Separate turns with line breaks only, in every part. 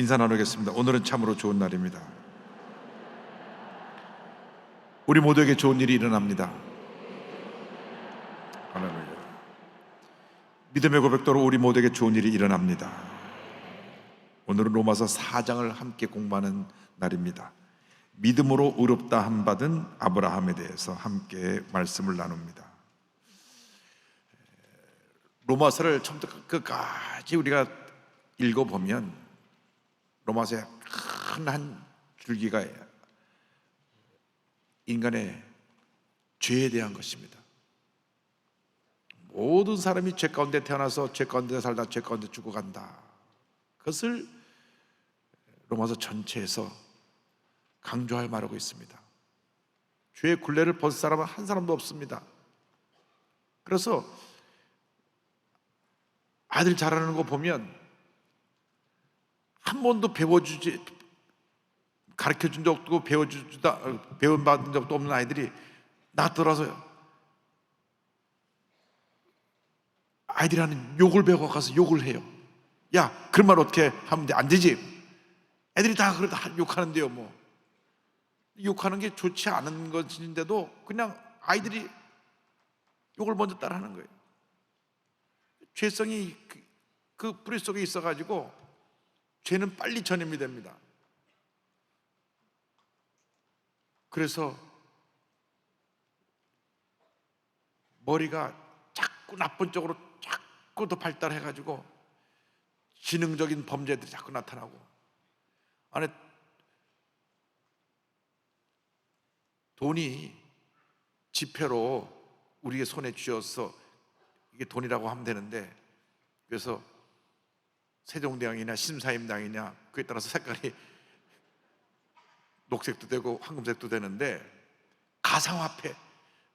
인사 나누겠습니다. 오늘은 참으로 좋은 날입니다. 우리 모두에게 좋은 일이 일어납니다. 할렐루야. 믿음의 고백도로 우리 모두에게 좋은 일이 일어납니다. 오늘은 로마서 4장을 함께 공부하는 날입니다. 믿음으로 의롭다 함 받은 아브라함에 대해서 함께 말씀을 나눕니다. 로마서를 처음부터 끝까지 우리가 읽어보면 로마서의 큰 한 줄기가 인간의 죄에 대한 것입니다. 모든 사람이 죄 가운데 태어나서 죄 가운데 살다 죄 가운데 죽어간다. 그것을 로마서 전체에서 강조할 말하고 있습니다. 죄의 굴레를 벗을 사람은 한 사람도 없습니다. 그래서 아들 자라는 거 보면 한 번도 가르쳐준 적도 없고 배움받은 적도 없는 아이들이 낳더라서요, 아이들이라는 욕을 배워 가서 욕을 해요. 야, 그런 말 어떻게 하면 돼? 안 되지. 애들이 다 그러다 욕하는데요. 뭐 욕하는 게 좋지 않은 것인데도 그냥 아이들이 욕을 먼저 따라하는 거예요. 죄성이 그 뿌리 속에 있어가지고 죄는 빨리 전염이 됩니다. 그래서 머리가 자꾸 나쁜 쪽으로 자꾸 더 발달해가지고 지능적인 범죄들이 자꾸 나타나고, 안에 돈이 지폐로 우리의 손에 쥐어서 이게 돈이라고 하면 되는데, 그래서 세종대왕이냐 심사임당이냐 그에 따라서 색깔이 녹색도 되고 황금색도 되는데, 가상화폐,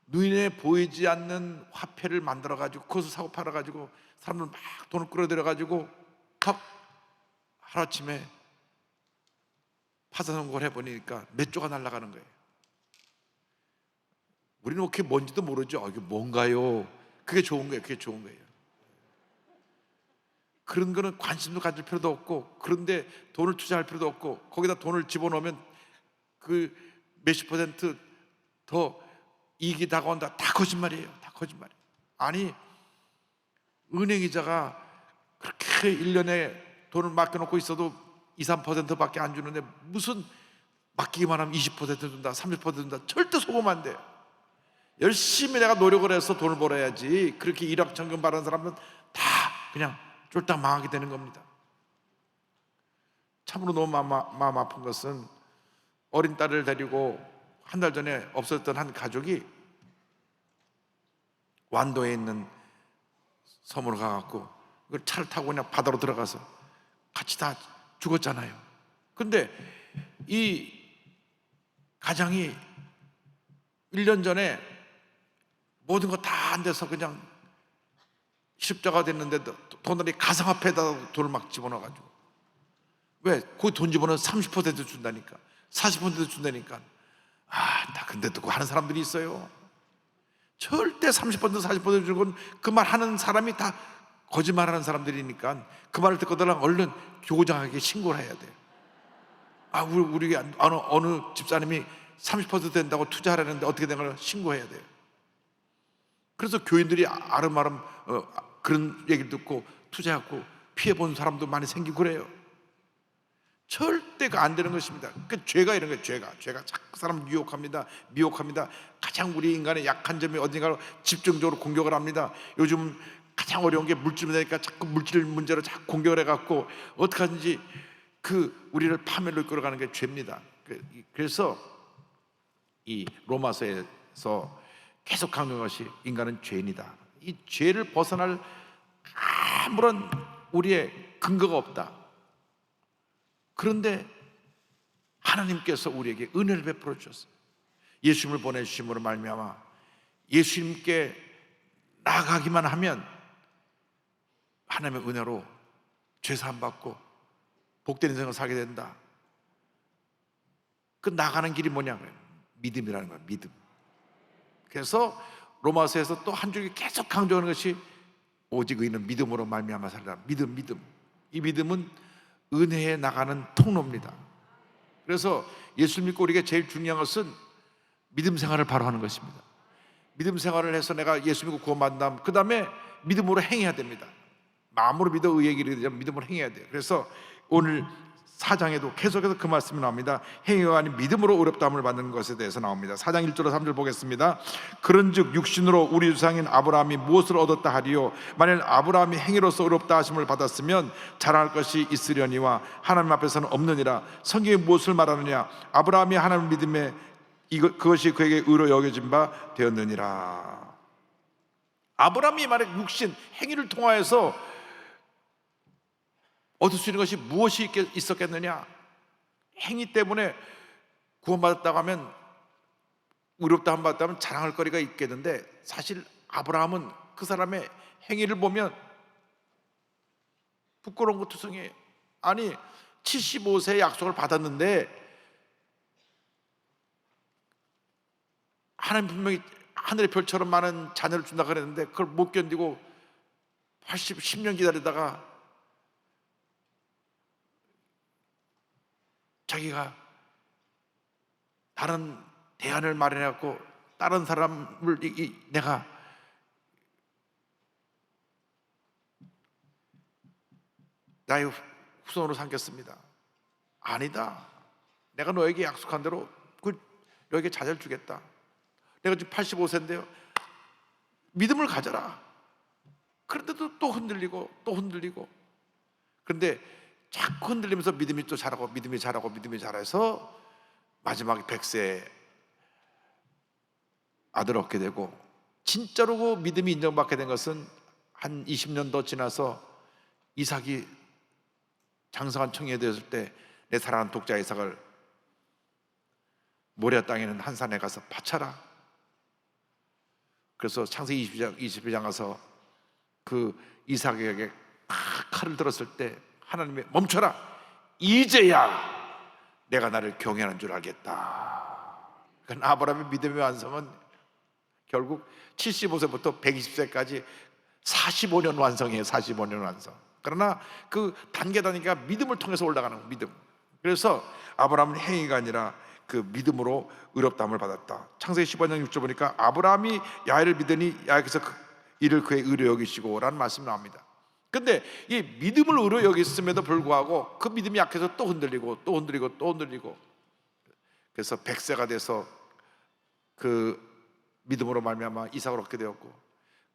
눈에 보이지 않는 화폐를 만들어가지고 그것을 사고 팔아가지고 사람들 막 돈을 끌어들여가지고 턱 하루아침에 파산선고를 해보니까 몇 조가 날아가는 거예요. 우리는 그게 뭔지도 모르죠. 이게 뭔가요? 그게 좋은 거예요. 그게 좋은 거예요. 그런 거는 관심도 가질 필요도 없고, 그런데 돈을 투자할 필요도 없고, 거기다 돈을 집어넣으면 그 몇십 퍼센트 더 이익이 다가온다. 다 거짓말이에요. 다 거짓말이에요. 아니, 은행 이자가 그렇게 1년에 돈을 맡겨놓고 있어도 2, 3%밖에 안 주는데 무슨 맡기기만 하면 20% 준다, 30% 준다. 절대 속으면 안 돼요. 열심히 내가 노력을 해서 돈을 벌어야지. 그렇게 일확천금 바라는 사람은 다 그냥 쫄딱 망하게 되는 겁니다. 참으로 너무 마음 아픈 것은, 어린 딸을 데리고 한 달 전에 없어졌던 한 가족이 완도에 있는 섬으로 가갖고 그 차를 타고 그냥 바다로 들어가서 같이 다 죽었잖아요. 근데 이 가장이 1년 전에 모든 거 다 안 돼서 그냥 실업자가 됐는데도 돈을 가상화폐에다 돈을 막 집어넣어가지고, 왜? 거기 돈 집어넣으면 30% 준다니까, 40% 준다니까. 근데 또 하는 사람들이 있어요. 절대 30% 40% 주고 그 말 하는 사람이 다 거짓말하는 사람들이니까 그 말을 듣고들 얼른 교장에게 신고를 해야 돼요. 우리 어느 집사님이 30% 된다고 투자하려는데 어떻게 된 걸 신고해야 돼요. 그래서 교인들이 아름아름 그런 얘기를 듣고 투자하고 피해본 사람도 많이 생기고 그래요. 절대가 안 되는 것입니다. 그 죄가 이런 거예요. 죄가 자꾸 사람 미혹합니다. 가장 우리 인간의 약한 점이 어딘가로 집중적으로 공격을 합니다. 요즘 가장 어려운 게 물질이니까 자꾸 물질 문제로 자꾸 공격을 해갖고 어떻게 하든지 우리를 파멸로 이끌어가는 게 죄입니다. 그래서 이 로마서에서 계속 강조한 것이, 인간은 죄인이다. 이 죄를 벗어날 아무런 우리의 근거가 없다. 그런데 하나님께서 우리에게 은혜를 베풀어 주셨어요. 예수님을 보내주심으로 말미암아 예수님께 나아가기만 하면 하나님의 은혜로 죄사함 받고 복된 인생을 살게 된다. 그 나가는 길이 뭐냐고요? 믿음이라는 거예요. 믿음. 그래서 로마서에서 또 한 줄기 계속 강조하는 것이, 오직 의인은 믿음으로 말미암아 살리라. 믿음. 이 믿음은 은혜에 나가는 통로입니다. 그래서 예수 믿고 우리에게 제일 중요한 것은 믿음 생활을 바로 하는 것입니다. 믿음 생활을 해서 내가 예수 믿고 구원받은 다음 그 다음에 믿음으로 행해야 됩니다. 마음으로 믿어 의에 이르게 되면 믿음으로 행해야 돼요. 그래서 오늘 4장에도 계속해서 그 말씀이 나옵니다. 행위가 아닌 믿음으로 의롭다함을 받는 것에 대해서 나옵니다. 4장 1절로 3절 보겠습니다. 그런즉 육신으로 우리 조상인 아브라함이 무엇을 얻었다 하리요? 만일 아브라함이 행위로서 의롭다 하심을 받았으면 자랑할 것이 있으려니와 하나님 앞에서는 없느니라. 성경이 무엇을 말하느냐? 아브라함이 하나님을 믿음에 그것이 그에게 의로 여겨진 바 되었느니라. 아브라함이 만약 육신 행위를 통하여서 얻을 수 있는 것이 무엇이 있었겠느냐? 행위 때문에 구원받았다고 하면, 의롭다 함 받았다면 자랑할 거리가 있겠는데, 사실 아브라함은 그 사람의 행위를 보면 부끄러운 것 투성이에요. 아니 75세의 약속을 받았는데 하나님 분명히 하늘의 별처럼 많은 자녀를 준다 그랬는데 그걸 못 견디고 10년 기다리다가 자기가 다른 대안을 마련해갖고 다른 사람을 내가 나의 후손으로 삼겠습니다. 아니다. 내가 너에게 약속한 대로 너에게 자녀를 주겠다. 내가 지금 85세인데요 믿음을 가져라. 그런데도 또 흔들리고 또 흔들리고. 그런데 자꾸 흔들리면서 믿음이 또 자라고 믿음이 자라고 믿음이 자라서 마지막에 100세 아들을 얻게 되고, 진짜로 그 믿음이 인정받게 된 것은 한 20년 더 지나서 이삭이 장성한 청년이 되었을 때 내 사랑하는 독자 이삭을 모리아 땅에 있는 한 산에 가서 바쳐라. 그래서 창세기 22장 가서 그 이삭에게 칼을 들었을 때 하나님이 멈춰라. 이제야 내가 나를 경외하는 줄 알겠다. 그러니까 아브라함의 믿음의 완성은 결국 75세부터 120세까지 45년 완성이에요. 45년 완성. 그러나 그 단계가 믿음을 통해서 올라가는 믿음. 그래서 아브라함은 행위가 아니라 그 믿음으로 의롭다함을 받았다. 창세기 15장 6절 보니까 아브라함이 야훼를 믿으니 야훼께서 이를 그의 의로 여기시고 라는 말씀이 나옵니다. 근데 이 믿음을 의로 여겼음에도 불구하고 그 믿음이 약해서 또 흔들리고 또 흔들리고 또 흔들리고, 그래서 100세가 돼서 그 믿음으로 말미암아 이삭을 얻게 되었고,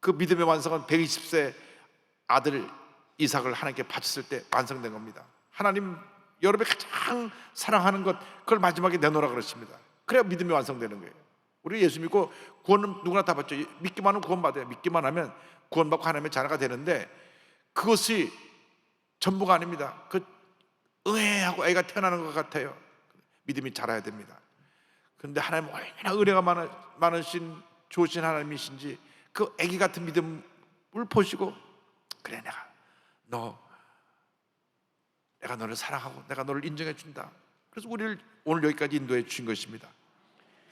그 믿음의 완성은 120세 아들 이삭을 하나님께 바쳤을 때 완성된 겁니다. 하나님 여러분이 가장 사랑하는 것 그걸 마지막에 내놓으라 그러십니다. 그래야 믿음이 완성되는 거예요. 우리 예수 믿고 구원은 누구나 다 받죠. 믿기만 하면 구원받아요. 믿기만 하면 구원받고 하나님의 자녀가 되는데 그것이 전부가 아닙니다. 그 응애하고 애가 태어나는 것 같아요. 믿음이 자라야 됩니다. 그런데 하나님 얼마나 은혜가 많으신 좋으신 하나님이신지 그 애기 같은 믿음을 보시고, 그래 내가 너를 사랑하고 내가 너를 인정해 준다. 그래서 우리를 오늘 여기까지 인도해 주신 것입니다.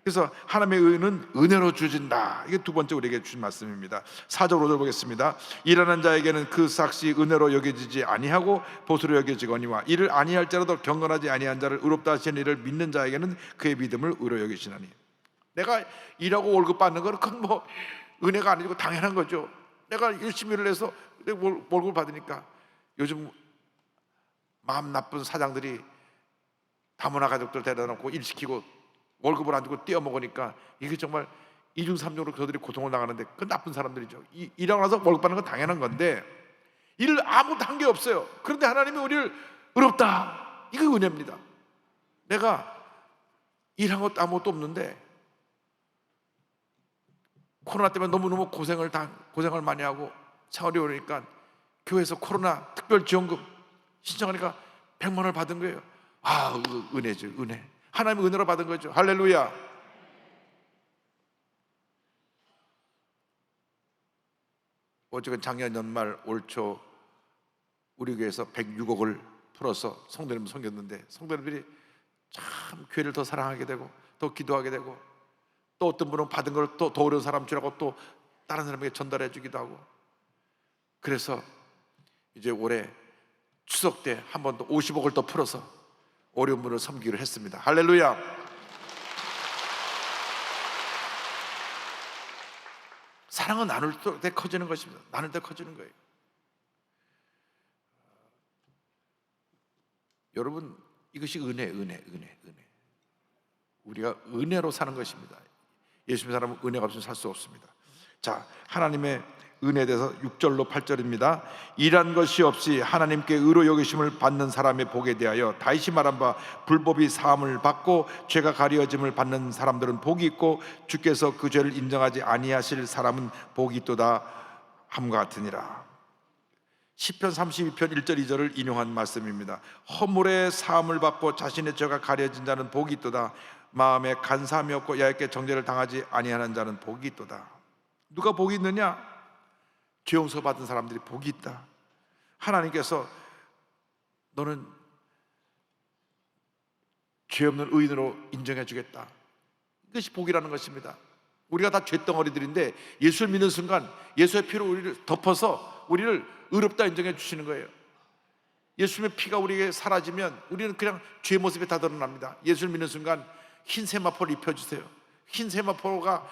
그래서 하나님의 의는 은혜로 주어진다. 이게 두 번째 우리에게 주신 말씀입니다. 4절 5절 보겠습니다. 일하는 자에게는 그 삭시 은혜로 여겨지지 아니하고 보수로 여겨지거니와 이를 아니할지라도 경건하지 아니한 자를 의롭다 하시는 이를 믿는 자에게는 그의 믿음을 의로 여기시나니. 내가 일하고 월급 받는 건 그건 뭐 은혜가 아니고 당연한 거죠. 내가 열심히 일을 해서 월급을 받으니까. 요즘 마음 나쁜 사장들이 다문화 가족들 데려다 놓고 일 시키고 월급을 안 주고 떼어 먹으니까 이게 정말 이중 삼중으로 그들이 고통을 나가는데 그 나쁜 사람들이죠. 일하고 나서 월급 받는 건 당연한 건데 일을 아무도 한 게 없어요. 그런데 하나님이 우리를 의롭다. 이게 은혜입니다. 내가 일한 것도 아무것도 없는데 코로나 때문에 너무너무 고생을 많이 하고 생활이 어려우니까 교회에서 코로나 특별지원금 신청하니까 100만 원을 받은 거예요. 은혜죠. 은혜. 하나님의 은혜로 받은 거죠. 할렐루야. 어쨌든 작년 연말 올초 우리 교회에서 106억을 풀어서 성도님 섬겼는데 성도님들이 참 교회를 더 사랑하게 되고 더 기도하게 되고, 또 어떤 분은 받은 걸 또 더 어려운 사람 주라고 또 다른 사람에게 전달해 주기도 하고. 그래서 이제 올해 추석 때 한 번 더 50억을 더 풀어서 어려운 분을 섬기기로 했습니다. 할렐루야. 사랑은 나눌 때 커지는 것입니다. 나눌 때 커지는 거예요. 여러분, 이것이 은혜. 우리가 은혜로 사는 것입니다. 예수 믿는 사람은 은혜가 없으면 살 수 없습니다. 자, 하나님의 은혜에 대해서 6절로 8절입니다. 일한 것이 없이 하나님께 의로 여기심을 받는 사람의 복에 대하여 다시 말한 바 불법이 사함을 받고 죄가 가려짐을 받는 사람들은 복이 있고 주께서 그 죄를 인정하지 아니하실 사람은 복이 있도다 함과 같으니라. 시편 32편 1절 2절을 인용한 말씀입니다. 허물의 사함을 받고 자신의 죄가 가려진 자는 복이 있도다. 마음에 간사함이 없고 야곱게 정죄를 당하지 아니하는 자는 복이 있도다. 누가 복이 있느냐? 죄 용서 받은 사람들이 복이 있다. 하나님께서 너는 죄 없는 의인으로 인정해 주겠다. 이것이 복이라는 것입니다. 우리가 다 죄덩어리들인데 예수를 믿는 순간 예수의 피로 우리를 덮어서 우리를 의롭다 인정해 주시는 거예요. 예수님의 피가 우리에게 사라지면 우리는 그냥 죄의 모습이 다 드러납니다. 예수를 믿는 순간 흰 세마포를 입혀주세요. 흰 세마포가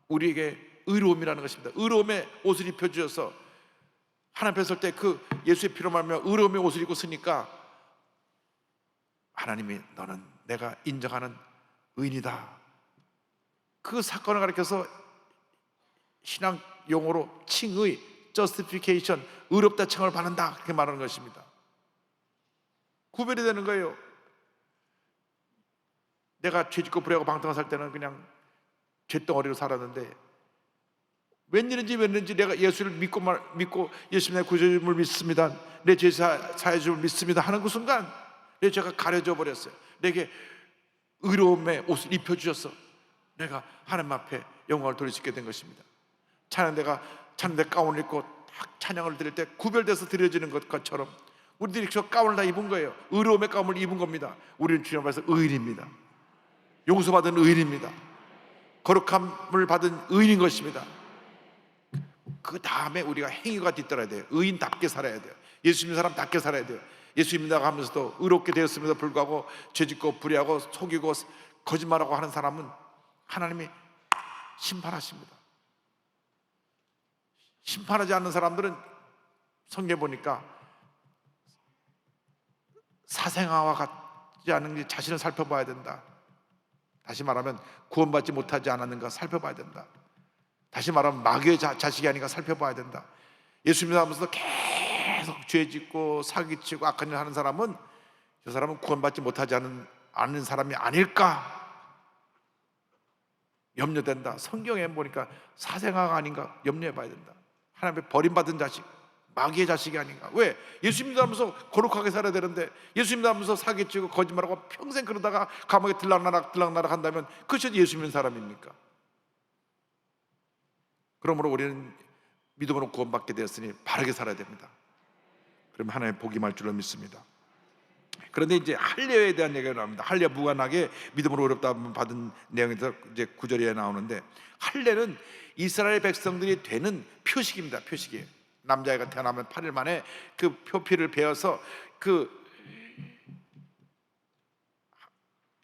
우리에게 의로움이라는 것입니다. 의로움의 옷을 입혀주셔서 하나님 앞에 설 때 그 예수의 피로 말하며 의로움의 옷을 입고 쓰니까 하나님이 너는 내가 인정하는 의인이다. 그 사건을 가리켜서 신앙 용어로 칭의, justification, 의롭다 칭을 받는다, 그렇게 말하는 것입니다. 구별이 되는 거예요. 내가 죄짓고 불의하고 방탕하고 살 때는 그냥 죄덩어리로 살았는데 웬일인지 내가 예수를 믿고 예수님의 구주님을 믿습니다, 내 죄 사해 줌을 믿습니다 하는 그 순간 내 죄가 가려져 버렸어요. 내게 의로움의 옷을 입혀주셔서 내가 하나님 앞에 영광을 돌릴 수 있게 된 것입니다. 찬양대 가운을 입고 딱 찬양을 드릴 때 구별돼서 드려지는 것처럼 우리들이 저 가운을 다 입은 거예요. 의로움의 가운을 입은 겁니다. 우리는 주님 앞에서 의인입니다. 용서받은 의인입니다. 거룩함을 받은 의인인 것입니다. 그 다음에 우리가 행위가 뒤따라야 돼요. 의인답게 살아야 돼요. 예수 믿는 사람답게 살아야 돼요. 예수 믿는다고 하면서도 의롭게 되었음에도 불구하고 죄짓고 불의하고 속이고 거짓말하고 하는 사람은 하나님이 심판하십니다. 심판하지 않는 사람들은 성경에 보니까 사생아와 같지 않은지 자신을 살펴봐야 된다. 다시 말하면 구원받지 못하지 않았는가 살펴봐야 된다. 다시 말하면 마귀의 자식이 아닌가 살펴봐야 된다. 예수 믿으면서도 계속 죄짓고 사기치고 악한 일 하는 사람은 저 사람은 구원받지 못하지 않은 사람이 아닐까 염려된다. 성경에 보니까 사생아가 아닌가 염려해봐야 된다. 하나님의 버림받은 자식, 마귀의 자식이 아닌가. 왜? 예수 믿으면서 거룩하게 살아야 되는데 예수 믿으면서 사기치고 거짓말하고 평생 그러다가 감옥에 들락날락 한다면 그것이 예수 믿는 사람입니까? 그러므로 우리는 믿음으로 구원받게 되었으니 바르게 살아야 됩니다. 그러면 하나님의 복이 임할 줄로 믿습니다. 그런데 이제 할례에 대한 얘기가 나옵니다. 할례 무관하게 믿음으로 의롭다 받은 내용에서 이제 9절에 나오는데, 할례는 이스라엘 백성들이 되는 표식입니다. 표식이에요. 남자애가 태어나면 8일 만에 그 표피를 베어서 그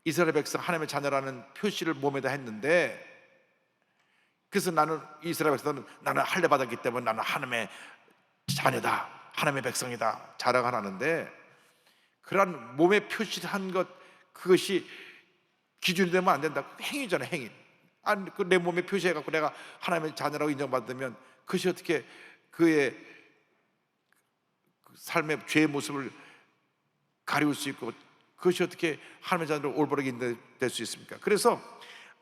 이스라엘 백성 하나님의 자녀라는 표시를 몸에다 했는데, 그래서 나는 이스라엘 백성은 나는 할례 받았기 때문에 나는 하나님의 자녀다, 하나님의 백성이다 자랑을 하는데, 그러한 몸에 표시한 것, 그것이 기준이 되면 안 된다. 행위잖아요, 행위. 내 몸에 표시해갖고 내가 하나님의 자녀라고 인정받으면 그것이 어떻게 그의 삶의 죄의 모습을 가리울 수 있고 그것이 어떻게 하나님의 자녀로 올바르게 될 수 있습니까? 그래서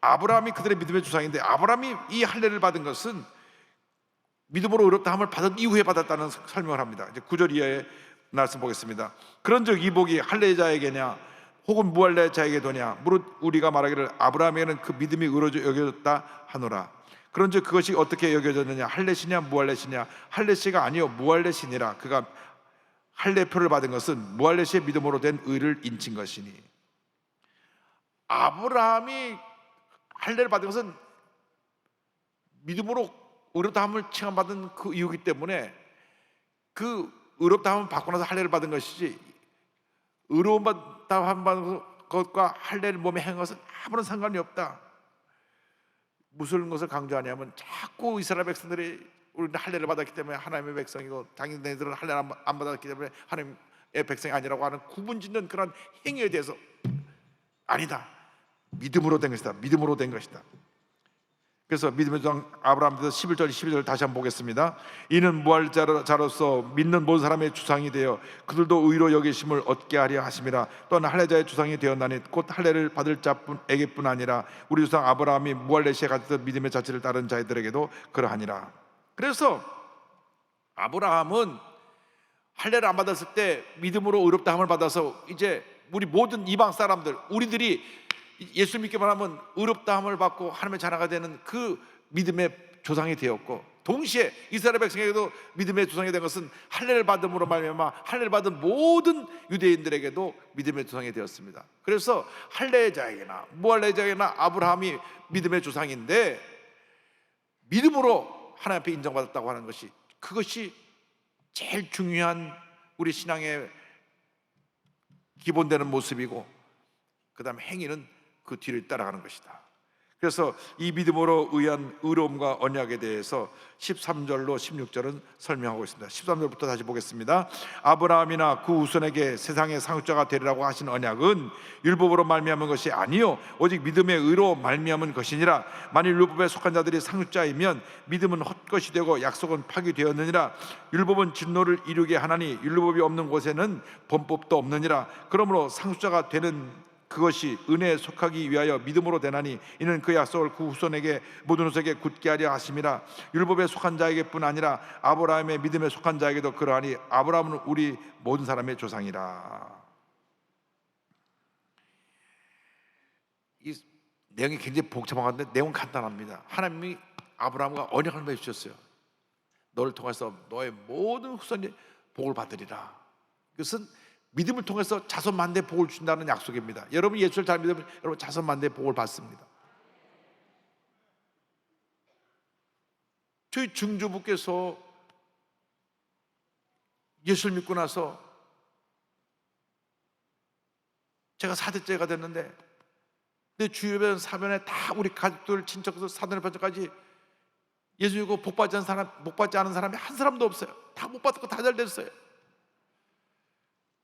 아브라함이 그들의 믿음의 조상인데, 아브라함이 이 할례를 받은 것은 믿음으로 의롭다함을 받은 이후에 받았다는 설명을 합니다. 이제 9절 이하의 말씀 보겠습니다. 그런즉 이 복이 할례자에게냐 혹은 무할례자에게 도냐? 무릇 우리가 말하기를 아브라함에게는 그 믿음이 의로져 여겨졌다 하노라. 그런즉 그것이 어떻게 여겨졌느냐? 할례시냐 무할례시냐? 할례시가 아니요 무할례시니라. 그가 할례표를 받은 것은 무할례시의 믿음으로 된 의를 인친 것이니. 아브라함이 할례를 받은 것은 믿음으로 의롭다함을 칭함받은 그 이유이기 때문에 그 의롭다 하면 받고 나서 할례를 받은 것이지, 의로움받다 받은 것과 할례를 몸에 행한 것은 아무런 상관이 없다. 무슨 것을 강조하냐면, 자꾸 이스라엘 백성들이 우리는 할례를 받았기 때문에 하나님의 백성이고 당신네들은 할례를 안 받았기 때문에 하나님의 백성이 아니라고 하는 구분짓는 그런 행위에 대해서 아니다. 믿음으로 된 것이다. 믿음으로 된 것이다. 그래서 믿음의 조상 아브라함에서 11절 12절 다시 한번 보겠습니다. 이는 무할자로서 믿는 모든 사람의 주상이 되어 그들도 의로 여기심을 얻게 하려 하심이라. 또한 할례자의 주상이 되었나니 곧 할례를 받을 자에게뿐 아니라 우리 주상 아브라함이 무할레시에 가졌던 믿음의 자체를 따른 자들에게도 그러하니라. 그래서 아브라함은 할례를 안 받았을 때 믿음으로 의롭다함을 받아서 이제 우리 모든 이방 사람들, 우리들이 예수 믿기만 하면 의롭다함을 받고 하나님의 자녀가 되는 그 믿음의 조상이 되었고, 동시에 이스라엘 백성에게도 믿음의 조상이 된 것은 할례를 받음으로 말미암아 할례를 받은 모든 유대인들에게도 믿음의 조상이 되었습니다. 그래서 할례자에게나 무할례자에게나 아브라함이 믿음의 조상인데, 믿음으로 하나님 앞에 인정받았다고 하는 것이, 그것이 제일 중요한 우리 신앙의 기본되는 모습이고, 그 다음에 행위는 그 뒤를 따라가는 것이다. 그래서 이 믿음으로 의한 의로움과 언약에 대해서 13절로 16절은 설명하고 있습니다. 13절부터 다시 보겠습니다. 아브라함이나 그 후손에게 세상의 상속자가 되리라고 하신 언약은 율법으로 말미암은 것이 아니요 오직 믿음의 의로 말미암은 것이니라. 만일 율법에 속한 자들이 상속자이면 믿음은 헛것이 되고 약속은 파기되었느니라. 율법은 진노를 이루게 하나니 율법이 없는 곳에는 범법도 없느니라. 그러므로 상속자가 되는 그것이 은혜에 속하기 위하여 믿음으로 되나니 이는 그 약속을 그 후손에게 모든 후손에게 굳게 하려 하심이라. 율법에 속한 자에게뿐 아니라 아브라함의 믿음에 속한 자에게도 그러하니 아브라함은 우리 모든 사람의 조상이라. 이 내용이 굉장히 복잡한데 내용은 간단합니다. 하나님이 아브라함과 언약을 맺으셨어요. 너를 통해서 너의 모든 후손이 복을 받으리라. 그것은 믿음을 통해서 자손 만대 복을 준다는 약속입니다. 여러분 예수를 잘 믿으면 여러분 자손 만대 복을 받습니다. 저희 증조부께서 예수를 믿고 나서 제가 4대째가 됐는데 내 주변 사변에 다 우리 가족들, 친척들, 사돈의 번째까지 예수 믿고 복 받지 않은 사람이 한 사람도 없어요. 다 못 받고 다 잘 됐어요.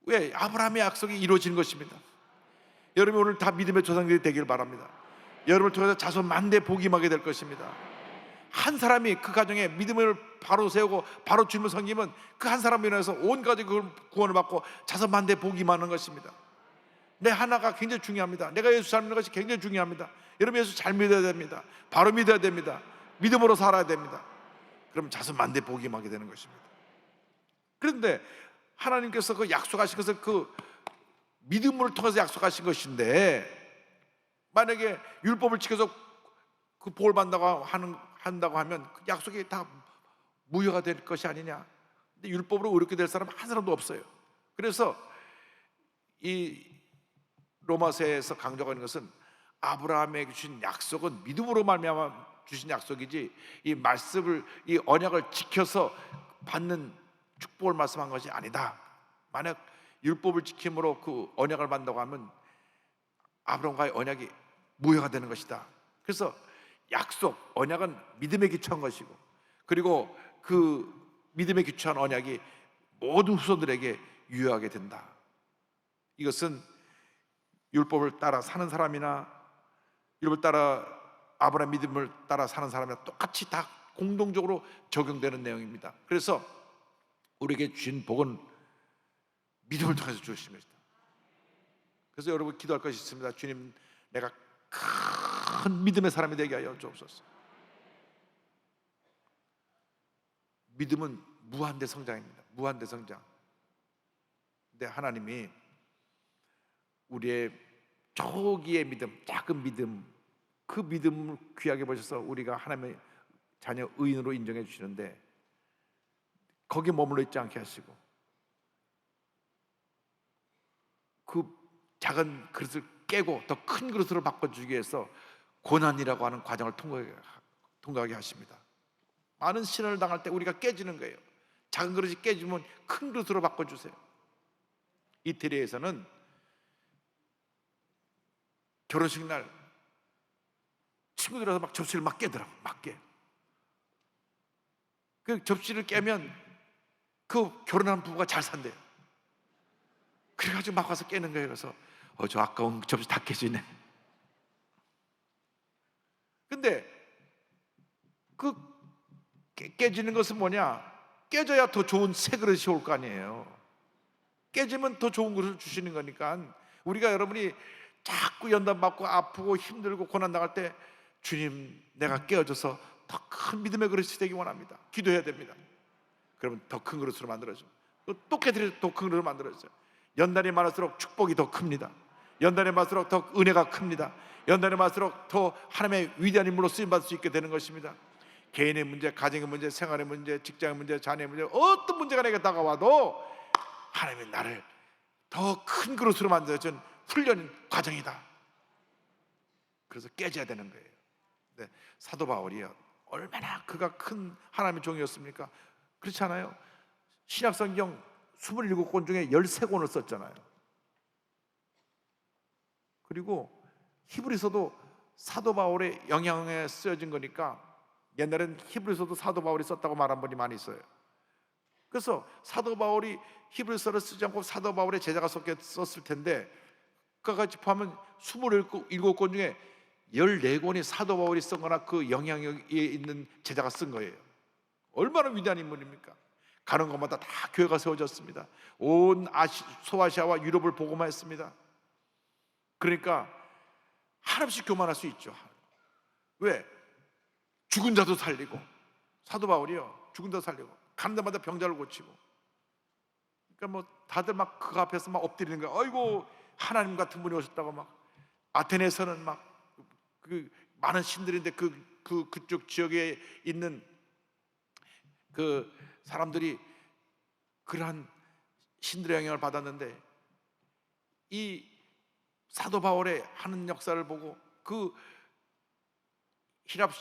왜? 아브라함의 약속이 이루어지는 것입니다. 여러분 오늘 다 믿음의 조상들이 되길 바랍니다. 여러분을 통해서 자손 만대 복이 임하게 될 것입니다. 한 사람이 그 가정에 믿음을 바로 세우고 바로 주님을 섬기면 그 한 사람으로 인해서 온 가족이 그걸 구원을 받고 자손 만대 복이 임하는 것입니다. 내 하나가 굉장히 중요합니다. 내가 예수 잘 믿는 것이 굉장히 중요합니다. 여러분 예수 잘 믿어야 됩니다. 바로 믿어야 됩니다. 믿음으로 살아야 됩니다. 그럼 자손 만대 복이 임하게 되는 것입니다. 그런데 하나님께서 그 약속하신 것을 그 믿음을 통해서 약속하신 것인데, 만약에 율법을 지켜서 그 복을 받는다고 하면 그 약속이 다 무효가 될 것이 아니냐. 근데 율법으로 의롭게 될 사람 한 사람도 없어요. 그래서 이 로마서에서 강조하는 것은 아브라함에게 주신 약속은 믿음으로 말미암아 주신 약속이지, 이 말씀을, 이 언약을 지켜서 받는 축복을 말씀한 것이 아니다. 만약 율법을 지킴으로 그 언약을 받는다고 하면 아브라함과의 언약이 무효가 되는 것이다. 그래서 약속, 언약은 믿음에 기초한 것이고, 그리고 그 믿음에 기초한 언약이 모든 후손들에게 유효하게 된다. 이것은 율법을 따라 사는 사람이나 율법을 따라 아브라함 믿음을 따라 사는 사람이나 똑같이 다 공동적으로 적용되는 내용입니다. 그래서 우리에게 주신 복은 믿음을 통해서 주신 것이다. 그래서 여러분 기도할 것이 있습니다. 주님, 내가 큰 믿음의 사람이 되게 하여 주옵소서. 믿음은 무한대 성장입니다. 무한대 성장. 근데 하나님이 우리의 초기의 믿음, 작은 믿음, 그 믿음을 귀하게 보셔서 우리가 하나님의 자녀 의인으로 인정해 주시는데, 거기에 머물러 있지 않게 하시고 그 작은 그릇을 깨고 더 큰 그릇으로 바꿔주기 위해서 고난이라고 하는 과정을 통과하게 하십니다. 많은 시련을 당할 때 우리가 깨지는 거예요. 작은 그릇이 깨지면 큰 그릇으로 바꿔주세요. 이태리에서는 결혼식 날 친구들이 와서 막 접시를 막 깨더라고. 막 깨. 그 접시를 깨면 그 결혼한 부부가 잘 산대요. 그래가지고 막 와서 깨는 거예요. 그래서 저 아까운 접시 다 깨지네. 근데 그 깨지는 것은 뭐냐? 깨져야 더 좋은 새 그릇이 올 거 아니에요. 깨지면 더 좋은 그릇을 주시는 거니까, 우리가 여러분이 자꾸 연단받고 아프고 힘들고 고난당할 때 주님, 내가 깨어져서 더 큰 믿음의 그릇이 되기 원합니다. 기도해야 됩니다. 그러면 더 큰 그릇으로 만들어져. 또 깨뜨려 더 큰 그릇으로 만들어져요. 연단이 많을수록 축복이 더 큽니다. 연단이 많을수록 더 은혜가 큽니다. 연단이 많을수록 더 하나님의 위대한 인물로 쓰임받을 수 있게 되는 것입니다. 개인의 문제, 가정의 문제, 생활의 문제, 직장의 문제, 자녀의 문제, 어떤 문제가 내게 다가와도 하나님이 나를 더 큰 그릇으로 만들어준 훈련 과정이다. 그래서 깨져야 되는 거예요. 네, 사도 바울이요, 얼마나 그가 큰 하나님의 종이었습니까? 그렇지 않아요? 신약성경 27권 중에 13권을 썼잖아요. 그리고 히브리서도 사도 바울의 영향에 쓰여진 거니까, 옛날엔 히브리서도 사도 바울이 썼다고 말한 분이 많이 있어요. 그래서 사도 바울이 히브리서를 쓰지 않고 사도 바울의 제자가 썼을 텐데, 그와 같이 포함하면 27권 중에 14권이 사도 바울이 쓴 거나 그 영향력에 있는 제자가 쓴 거예요. 얼마나 위대한 인물입니까? 가는 곳마다 다 교회가 세워졌습니다. 온 소아시아와 유럽을 복음화했습니다. 그러니까 한없이 교만할 수 있죠. 왜? 죽은 자도 살리고, 사도 바울이요, 죽은 자도 살리고, 가는 데마다 병자를 고치고. 그러니까 뭐 다들 막 그 앞에서 막 엎드리는 거야. 아이고, 하나님 같은 분이 오셨다고. 막 아테네에서는 막 그 많은 신들인데 그쪽 지역에 있는 그 사람들이 그러한 신들의 영향을 받았는데, 이 사도 바울의 하는 역사를 보고 그 히랍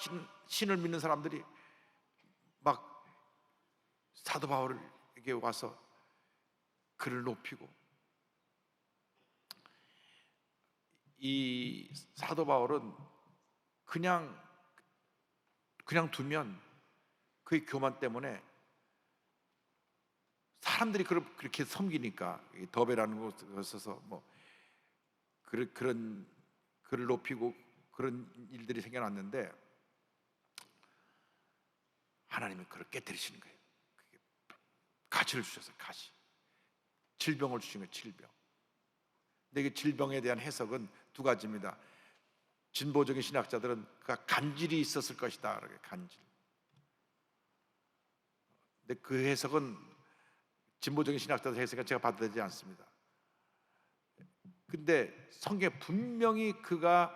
신을 믿는 사람들이 막 사도 바울에게 와서 그를 높이고, 이 사도 바울은 그냥 두면 그의 교만 때문에 사람들이 그렇게 섬기니까, 더베라는 곳에 서서 뭐 그런 그를 높이고 그런 일들이 생겨났는데, 하나님은 그를 깨뜨리시는 거예요. 가시를 주셔서, 가시, 질병을 주신 거예요. 질병. 근데 그 질병에 대한 해석은 두 가지입니다. 진보적인 신학자들은 그가 간질이 있었을 것이다, 이렇게 간질. 근데 그 해석은 진보적인 신학자들 해석은 제가 받아들이지 않습니다. 근데 성경에 분명히 그가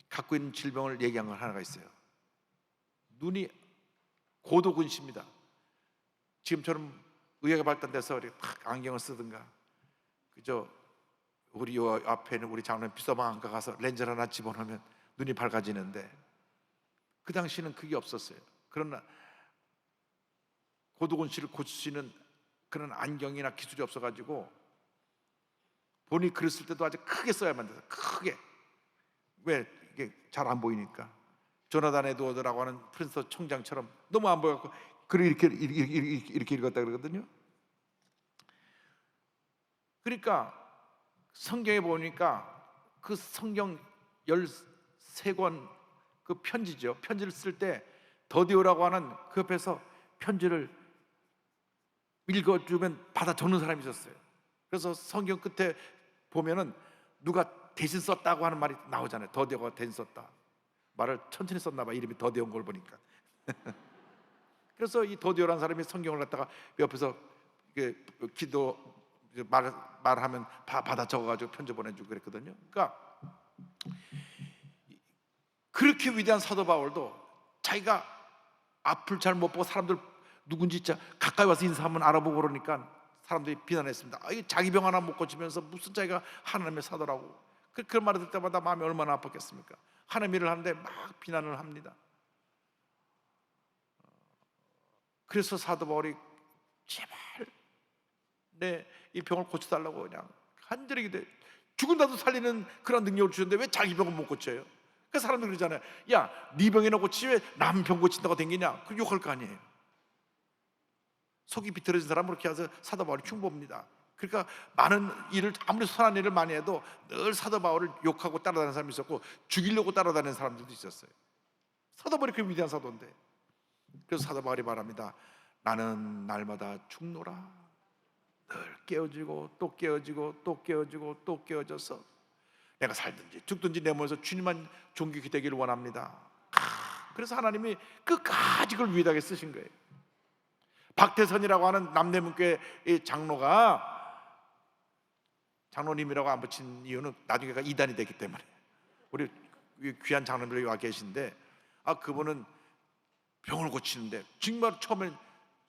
갖고 있는 질병을 얘기한 건 하나가 있어요. 눈이 고도근시입니다. 지금처럼 의학이 발달돼서 이렇게 탁 안경을 쓰든가, 그저 우리 요 앞에 있는 우리 장로님 비서방한가 가서 렌즈를 하나 집어넣으면 눈이 밝아지는데, 그 당시는 그게 없었어요. 그러나 고도근시를 고칠 수 있는 그런 안경이나 기술이 없어가지고 본인이 글을 쓸 때도 아주 크게 써야만 돼서, 크게. 왜? 이게 잘 안 보이니까. 조나단 에드워드라고 하는 프린스턴 총장처럼 너무 안 보여갖고 글을 이렇게 읽었다 그러거든요. 그러니까 성경에 보니까 그 성경 13권 그 편지죠. 편지를 쓸 때 더디오라고 하는 그 옆에서 편지를 읽어주면 받아 적는 사람이 있었어요. 그래서 성경 끝에 보면은 누가 대신 썼다고 하는 말이 나오잖아요. 더디오가 대신 썼다. 말을 천천히 썼나 봐, 이름이 더디온 걸 보니까. 그래서 이 더디오라는 사람이 성경을 갖다가 옆에서 기도 말하면 받아 적어가지고 편지 보내주고 그랬거든요. 그러니까 그렇게 위대한 사도 바울도 자기가 앞을 잘 못 보고 사람들 누군지 진짜 가까이 와서 인사하면 알아보고 그러니까 사람들이 비난했습니다. 자기 병 하나 못 고치면서 무슨 자기가 하나님의 사도라고. 그런 말을 듣을 때마다 마음이 얼마나 아팠겠습니까? 하나님 일을 하는데 막 비난을 합니다. 그래서 사도 바울이 제발 내 이 병을 고쳐달라고 그냥 간절히 기도해. 죽은다도 살리는 그런 능력을 주셨는데 왜 자기 병은 못 고쳐요? 그 사람들 그러잖아요. 야, 네 병이나 고치지 왜 남 병 고친다고 댕기냐? 그 욕할 거 아니에요. 속이 비틀어진 사람은 그렇게 해서 사도 바울이 흉보입니다. 그러니까 많은 일을, 아무리 선한 일을 많이 해도 늘 사도 바울을 욕하고 따라다니는 사람이 있었고 죽이려고 따라다니는 사람들도 있었어요. 사도 바울이 그 위대한 사도인데. 그래서 사도 바울이 말합니다. 나는 날마다 죽노라. 늘 깨어지고 또 깨어지고 또 깨어지고 또 깨어져서 내가 살든지 죽든지 내 몸에서 주님만 존귀케 되기를 원합니다. 그래서 하나님이 끝까지 그걸 위대하게 쓰신 거예요. 박태선이라고 하는 남대문교회 장로님이라고 안 붙인 이유는 나중에 이단이 됐기 때문에. 우리 귀한 장로님들이 와 계신데, 그분은 병을 고치는데 정말 처음엔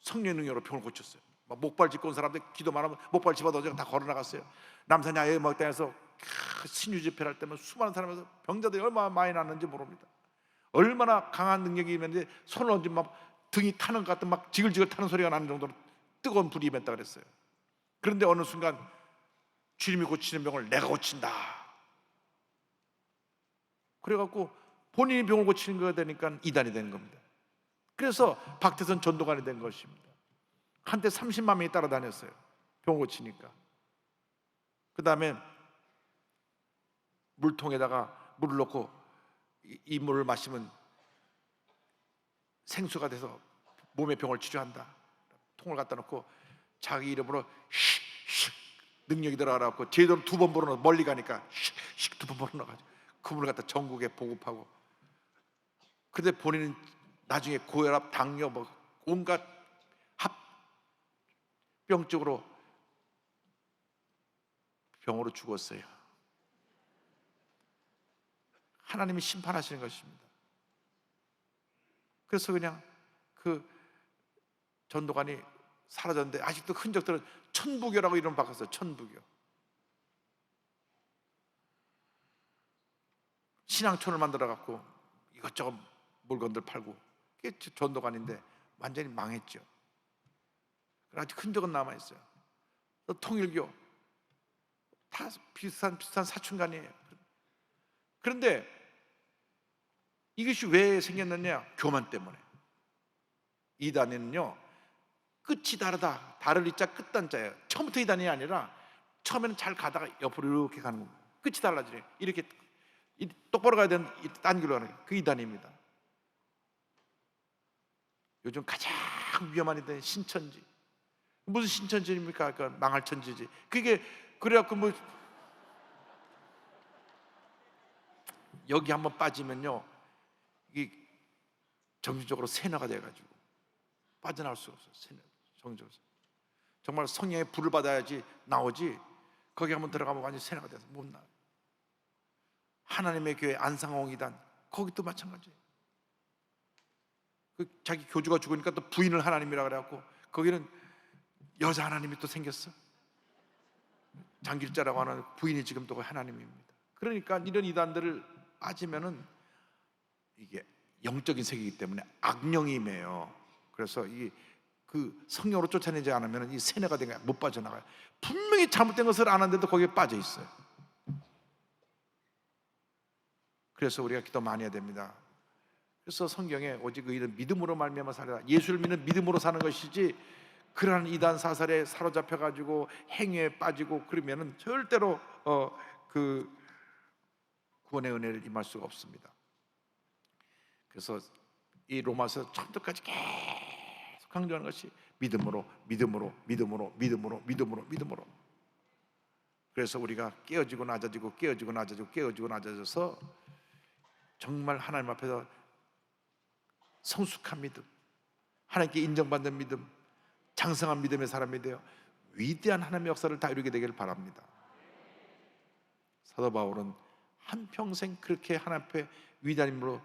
성령 능력으로 병을 고쳤어요. 막 목발 짚고 온 사람들 기도만 하면 목발 집어던져 다 걸어 나갔어요. 남산 야외 음악당에서 신유 집회를 할 때면 수많은 사람에서 병자들이 얼마나 많이 났는지 모릅니다. 얼마나 강한 능력이 있는지 손을 얹으면 막 등이 타는 것 같은 막 지글지글 타는 소리가 나는 정도로 뜨거운 불이 임했다 그랬어요. 그런데 어느 순간 주님이 고치는 병을 내가 고친다. 그래갖고 본인이 병을 고치는 거가 되니까 이단이 되는 겁니다. 그래서 박태선 전도관이 된 것입니다. 한때 30만 명이 따라다녔어요. 병 고치니까. 그 다음에 물통에다가 물을 넣고 이 물을 마시면 생수가 돼서 몸의 병을 치료한다. 통을 갖다 놓고 자기 이름으로 슉슉 능력이 들어가라고 제대로 2번 불어넣어. 멀리 가니까 슉슉 2번 불어넣어가지고 그 물을 갖다 전국에 보급하고. 근데 본인은 나중에 고혈압, 당뇨, 뭐 온갖 합병 쪽으로 병으로 죽었어요. 하나님이 심판하시는 것입니다. 그래서 그냥 그 전도관이 사라졌는데 아직도 흔적들은 천부교라고 이름 바꿨어요. 천부교. 신앙촌을 만들어 갖고 이것저것 물건들 팔고, 그게 전도관인데 완전히 망했죠. 아직 흔적은 남아 있어요. 또 통일교 다 비슷한 사춘간이에요. 그런데 이것이 왜 생겼느냐? 교만 때문에. 이단에는요 끝이 다르다. 다를 이자 끝단자예요. 처음부터 이단이 아니라 처음에는 잘 가다가 옆으로 이렇게 가는 겁니다. 끝이 달라지네. 이렇게 똑바로 가야 되는 딴 길로 가는 그 이단입니다. 요즘 가장 위험한 이단이 신천지. 무슨 신천지입니까? 그 망할 천지지. 그게 그래갖고 뭐 여기 한번 빠지면요 이게 정신적으로 세뇌가 돼가지고 빠져나올 수가 없어요. 정신적으로 정말 성령의 불을 받아야지 나오지. 거기 한번 들어가면 완전 세뇌가 돼서 못 나와요. 하나님의 교회 안상홍이단 거기도 마찬가지예요. 그 자기 교주가 죽으니까 또 부인을 하나님이라 그래갖고 거기는 여자 하나님이 또 생겼어. 장길자라고 하는 부인이 지금 또 하나님입니다. 그러니까 이런 이단들을 빠지면은 이게 영적인 세계이기 때문에 악령이 임해요. 그래서 그 성령으로 쫓아내지 않으면 이 세뇌가 되니까 못 빠져나가요. 분명히 잘못된 것을 아는데도 거기에 빠져 있어요. 그래서 우리가 기도 많이 해야 됩니다. 그래서 성경에 오직 의인은 믿음으로 말미암아 살리라. 예수를 믿는 믿음으로 사는 것이지 그러한 이단 사살에 사로잡혀 가지고 행위에 빠지고 그러면은 절대로 그 구원의 은혜를 임할 수가 없습니다. 그래서 이 로마서 처음부터까지 계속 강조하는 것이 믿음으로. 그래서 우리가 깨어지고 낮아져서 정말 하나님 앞에서 성숙한 믿음, 하나님께 인정받는 믿음, 장성한 믿음의 사람이 되어 위대한 하나님의 역사를 다 이루게 되기를 바랍니다. 사도 바울은 한평생 그렇게 하나님 앞에 위대한 인물로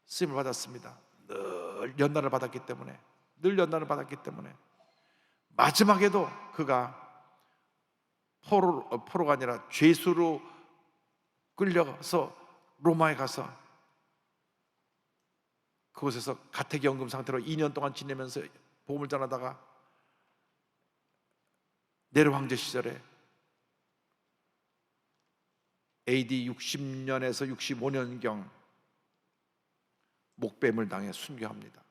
쓰임을 받았습니다. 늘 연단을 받았기 때문에 마지막에도 그가 포로가 아니라 죄수로 끌려서 로마에 가서 그곳에서 가택연금 상태로 2년 동안 지내면서 복음을 전하다가 네로 황제 시절에 AD 60년에서 65년경 목뱀을 당해 순교합니다.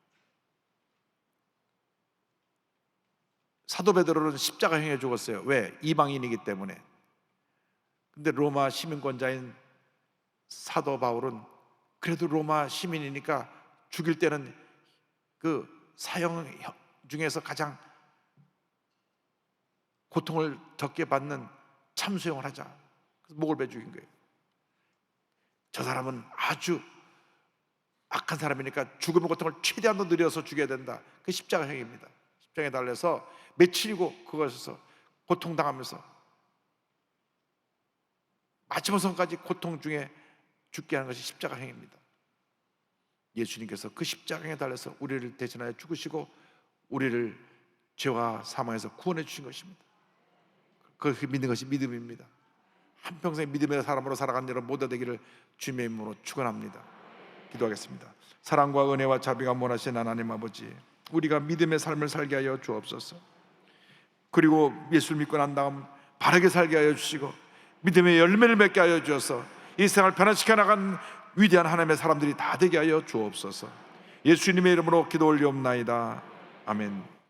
사도 베드로는 십자가형에 죽었어요. 왜? 이방인이기 때문에. 근데 로마 시민권자인 사도 바울은 그래도 로마 시민이니까 죽일 때는 그 사형 중에서 가장 고통을 적게 받는 참수형을 하자. 그래서 목을 베 죽인 거예요. 저 사람은 아주 악한 사람이니까 죽음의 고통을 최대한 더 늘려서 죽여야 된다. 그 십자가형입니다. 십자가에 달려서 며칠이고 그것에서 고통당하면서 마지막 선까지 고통 중에 죽게 하는 것이 십자가형입니다. 예수님께서 그 십자가에 달려서 우리를 대신하여 죽으시고 우리를 죄와 사망에서 구원해 주신 것입니다. 그걸 믿는 것이 믿음입니다. 한평생 믿음의 사람으로 살아간 여러분 모두 되기를 주님의 이름으로 축원합니다. 기도하겠습니다. 사랑과 은혜와 자비가 원하신 하나님 아버지, 우리가 믿음의 삶을 살게 하여 주옵소서. 그리고 예수를 믿고 난 다음 바르게 살게 하여 주시고 믿음의 열매를 맺게 하여 주셔서 이 세상을 변화시켜 나간 위대한 하나님의 사람들이 다 되게 하여 주옵소서. 예수님의 이름으로 기도 올리옵나이다. 아멘.